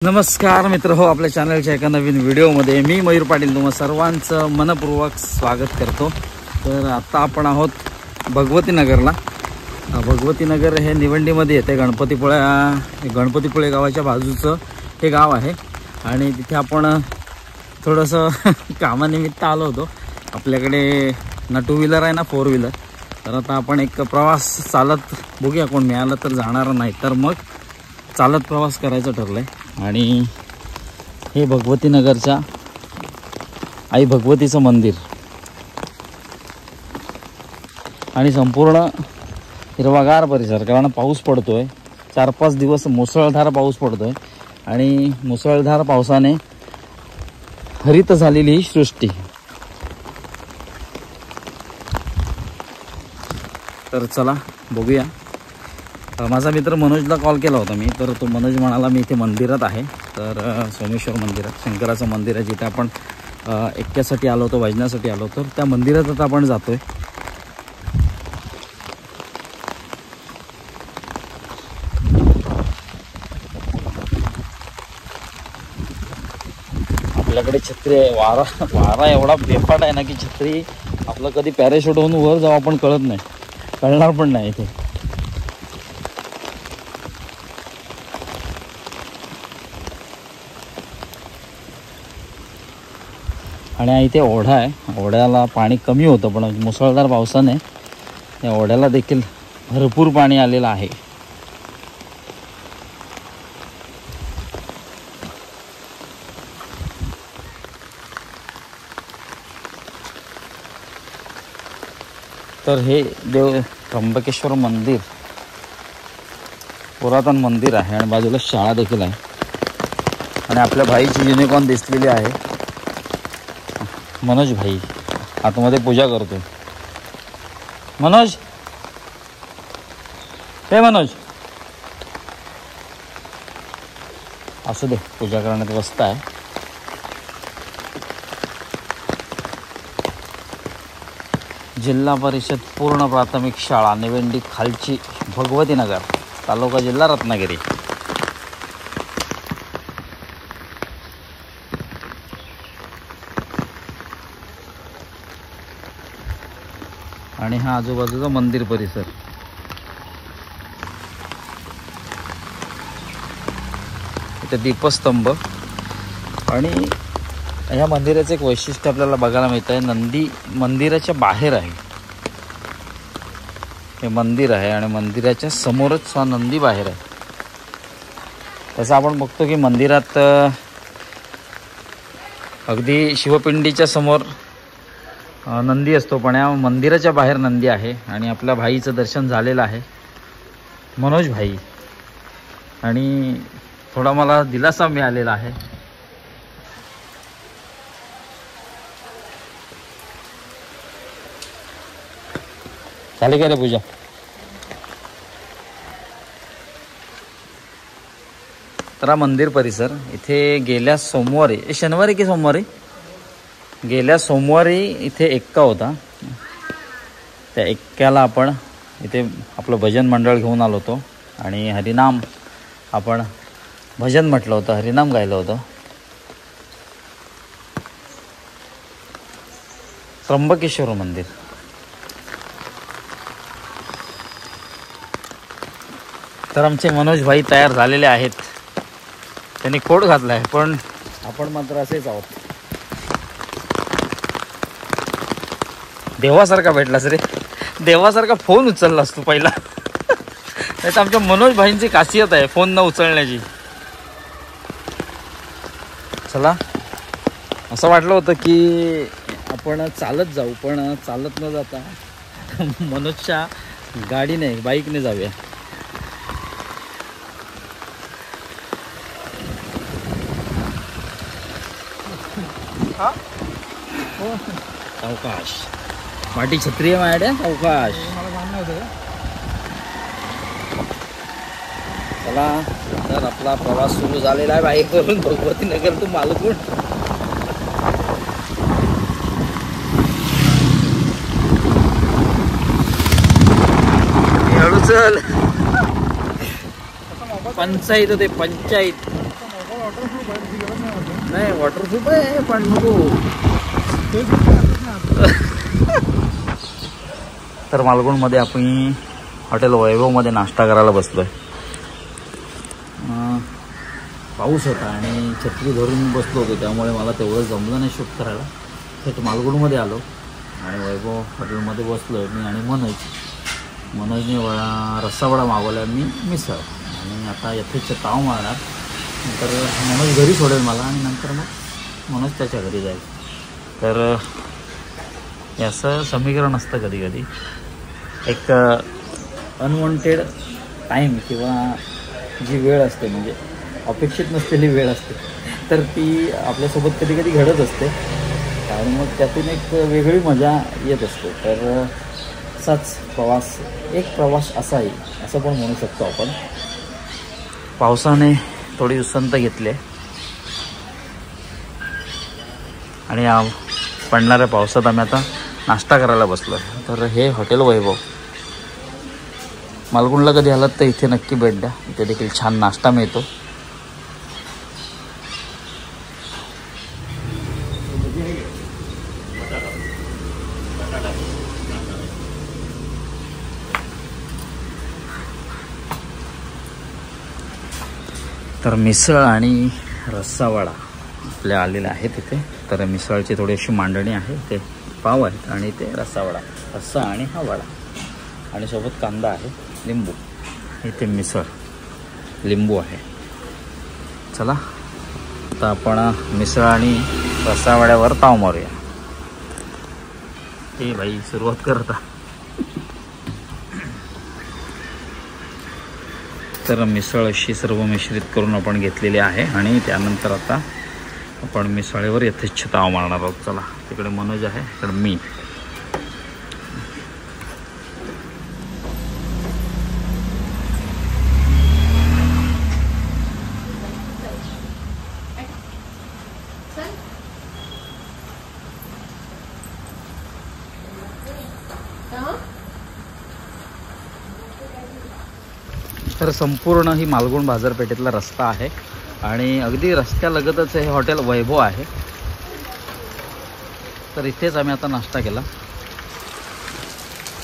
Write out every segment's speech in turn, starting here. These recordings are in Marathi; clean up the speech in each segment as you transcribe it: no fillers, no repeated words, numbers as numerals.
नमस्कार मित्र हो, आपल्या चॅनलच्या एका नवीन व्हिडिओमध्ये मी मयूर पाटील तुम्हा सर्वांचं मनपूर्वक स्वागत करतो। तर आता आपण आहोत भगवती नगरला। भगवती नगर हे निवंडीमध्ये येते, गणपतीपुळे गावाच्या बाजूचं हे गाव आहे आणि तिथे आपण थोडंसं कामानिमित्त आलो होतो। आपल्याकडे ना टू व्हीलर आहे ना फोर व्हीलर, तर आता आपण एक प्रवास चालत बघूया, कोण मिळालं तर जाणार, नाही तर मग चालत प्रवास करायचं ठरलंय। आणि हे भगवती नगरच्या आई भगवतीचं मंदिर आणि संपूर्ण हिरवागार परिसर, कारण पाऊस पडतोय, 4-5 दिवस मुसळधार पाऊस पडतोय आणि मुसळधार पावसाने हरित झालेली ही सृष्टी। तर चला बघूया। माझा मित्र मनोजला कॉल केला होता मी, तर तो मनोज म्हणाला मी इथे मंदिरात आहे, तर सोमेश्वर मंदिरात, शंकराचं मंदिर आहे, जिथे आपण एक्क्यासाठी आलो होतो, भजनासाठी आलो होतो, त्या मंदिरात आता आपण जातोय। आपल्याकडे छत्री आहे, वारा एवढा बेफाट आहे ना की छत्री आपलं कधी पॅराशूट होऊन वर जाऊ आपण कळणार पण नाही इथे। आणि इथे ओढा आहे, ओढ्याला पाणी कमी होतं, पण मुसळधार पावसाने या ओढ्याला देखील भरपूर पाणी आलेलं आहे। तर हे देव त्र्यंबकेश्वर मंदिर पुरातन मंदिर आहे आणि बाजूला शाळा देखील आहे आणि आपल्या भाईची युनिकॉर्न दिसलेली आहे। मनोज भाई आतमध्ये पूजा करतोय। मनोज, हे मनोज, असू दे, पूजा करण्यात व्यस्त आहे। जिल्हा परिषद पूर्ण प्राथमिक शाळा निवंडी खालची, भगवती नगर, तालुका जिल्हा रत्नागिरी। आणि हा आजूबाजूचा मंदिर परिसर। इथे दीपस्तंभ आणि या मंदिराचं एक वैशिष्ट्य आपल्याला बघायला मिळत आहे, नंदी मंदिराच्या बाहेर आहे, हे मंदिर आहे आणि मंदिराच्या समोरच हा नंदी बाहेर आहे। तसं आपण बघतो की मंदिरात अगदी शिवपिंडीच्या समोर नंदी असतो, पण या मंदिराच्या बाहेर नंदी आहे आणि आपल्या भाईचं दर्शन झालेलं आहे, मनोज भाई, आणि थोडा मला दिलासा मिळालेला आहे। झाली का रे पूजा? तर हा मंदिर परिसर इथे गेल्या सोमवारी, शनिवारी की सोमवारी, गेल्या सोमवारी इथे एक्का होता, त्या एक्क्याला आपण इथे आपलं भजन मंडळ घेऊन आलो होतो आणि हरिनाम आपण भजन म्हटलं होतं, हरिनाम गायलं होतं। त्र्यंबकेश्वर मंदिर। तर आमचे मनोज भाई तयार झालेले आहेत, त्यांनी कोट घातला आहे, पण आपण मात्र असेच आहोत। देवासारखा भेटलास रे, देवासारखा फोन उचललास तू पहिला। नाही तर आमच्या मनोज भाईंची खासियत आहे फोन न उचलण्याची। चला, असं वाटलं होतं की आपण चालत जाऊ, पण चालत न जाता मनोजच्या गाडीने, बाईकने जाऊया। अवकाश माटी छत्री आहे माझ्या, अवकाश। चला, तर आपला प्रवास सुरू झालेला आहे बाईकवरून भगवती नगर टू मालगुण। हळू चल, पंचायत होते, पंचायत। नाही वॉटरप्रूफ आहे पण नको. तर मालगुणमध्ये आपण हॉटेल वैभवमध्ये नाश्ता करायला बसलो आहे. पाऊस होता आणि छत्री धरून बसलो होतो त्यामुळे मला तेवढं जमलं नाही शूट करायला. तर मालगुणमध्ये आलो आणि वैभव हॉटेलमध्ये बसलो आहे मी आणि मनोजने रस्सावडा मागवला, मी मिसळ. आणि आता यथेच्छ ताव मारणार. नंतर मनोज घरी सोडेल मला आणि नंतर मग मनोज त्याच्या घरी जाईल. तर याचं समीकरण असतं कधी कधी, एक अनवॉन्टेड टाईम किंवा जी वेळ असते म्हणजे अपेक्षित नसलेली वेळ असते तर ती आपल्यासोबत कधी कधी घडत असते आणि मग त्यातून एक वेगळी मजा येत असते. तर असाच प्रवास असाही असं पण म्हणू शकतो आपण. पावसाने थोडी उसंत घेतली आणि पडणाऱ्या पावसात आम्ही आता नाश्ता करायला बसलो आहे. तर हे हॉटेल वैभव, मालगुणला कधी आलात तर इथे नक्की भेट द्या. इथे देखील छान नाश्ता मिळतो. तर मिसळ आणि रस्सावडा आपल्या आलेले आहेत इथे. तर मिसळची थोडीशी मांडणी आहे, ते पाव आहेत आणि ते रस्सावडा, रस्सा आणि हा वडा आणि सोबत कांदा आहे, लिंबू. इथे मिसळ, लिंबू आहे. चला आता आपण मिसळ आणि रस्सावड्यावर ताव मारूया. हे भाई सुरुवात करता. तर मिसळ अशी सर्व मिश्रित करून आपण घेतलेली आहे आणि त्यानंतर आता आपण मिसळीवर यथेच्छ ताव मारणार आहोत. चला, तिकडे मनोज आहे, इकडे मी. तर संपूर्ण ही मालगुण बाजारपेठेतला रस्ता आहे आणि अगदी रस्त्यालगतच हे हॉटेल वैभव आहे. तर इथेच आम्ही आता नाश्ता केला.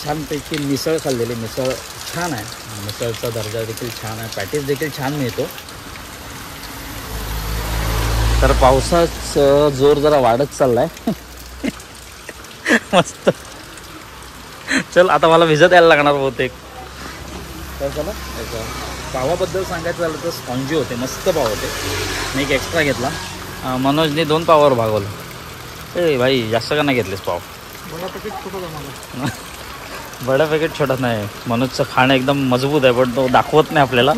छानपैकी मिसळ खाल्लेली. मिसळ छान आहे, मिसळचा दर्जा देखील छान आहे, पॅटीस देखील छान मिळतो. तर पावसाचा जोर जरा वाढत चाललाय. मस्त. चल आता मला भिजत यायला लागणार बहुतेक. तर चला, पावाबद्दल सांगायचं झालं तर स्पॉन्जी होते, मस्त पाव होते. मी एक एक्स्ट्रा घेतला, मनोजने 2 पावावर भागवलं. ए भाई जास्त का नाही घेतलेस पाव? बडा पॅकेट छोटा मला. बडा पॅकेट छोटा नाही, मनोजचं खाणं एकदम मजबूत आहे पण तो दाखवत नाही आपल्याला.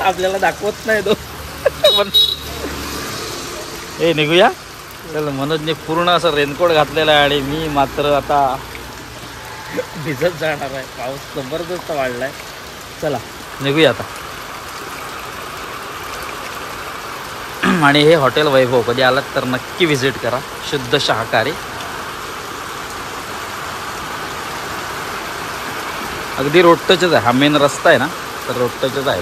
आपल्याला दाखवत नाही तो. पण ए निघूया. चल, मनोजने पूर्ण असं रेनकोट घातलेला आहे आणि मी मात्र आता भिजत जाणार आहे. पाऊस जबरदस्त वाढलाय. चला निघूया आता. आणि हे हॉटेल वैभव कधी आलात तर नक्की व्हिजिट करा. शुद्ध शाकाहारी, अगदी रोड टचच आहे. हा मेन रस्ता आहे ना, तर रोड टचच आहे.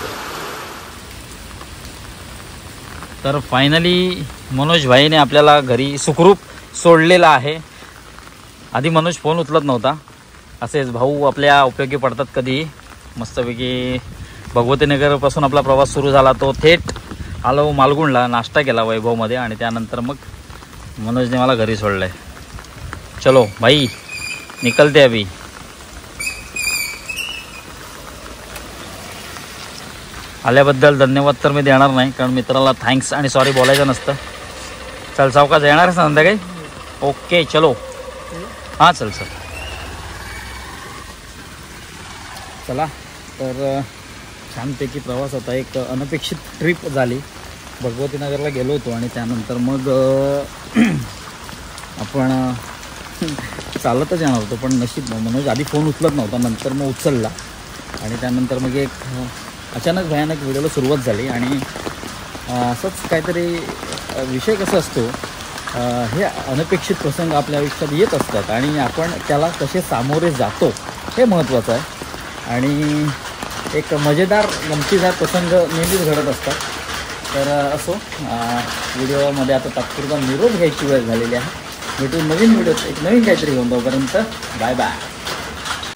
तर फायनली मनोज भाईने आपल्याला घरी सुखरूप सोडलेला आहे. आधी मनोज फोन उचलत नव्हता. असेच भाऊ आपल्या उपयोगी पडतात कधी. मस्तपैकी भगवतीनगरपासून आपला प्रवास सुरू झाला. तो थेट आलो मालगुणला, नाश्ता केला वैभवमध्ये आणि त्यानंतर मग मनोजने मला घरी सोडलं आहे. चलो भाई निकलते अभी. आल्याबद्दल धन्यवाद तर मी देणार नाही, कारण मित्राला थँक्स आणि सॉरी बोलायचं नसतं. चल सावकाश येणार आहे संध्याकाळी. ओके चलो. हां चल सर. चला, तर छानपैकी प्रवास होता. एक अनपेक्षित ट्रिप झाली. भगवतीनगरला गेलो होतो आणि त्यानंतर मग आपण चालतच येणार होतो, पण नशीब मनोज आधी फोन उचलत नव्हता, नंतर मग उचलला आणि त्यानंतर मग एक अचानक भयानक व्हिडिओला सुरुवात झाली. आणि असंच काहीतरी विषय कसा असतो, हे अनपेक्षित प्रसंग आपल्या आयुष्यात येत असतात आणि आपण त्याला कसे सामोरे जातो हे महत्त्वाचं आहे. आणि एक मजेदार गमतीदार प्रसंग नेहमीच घडत असतात. तर असो व्हिडिओमध्ये आता तात्पुरता निरोप घ्यायची वेळ झालेली आहे. भेटू नवीन व्हिडिओत एक नवीन काहीतरी घेऊन. तोपर्यंत बाय बाय.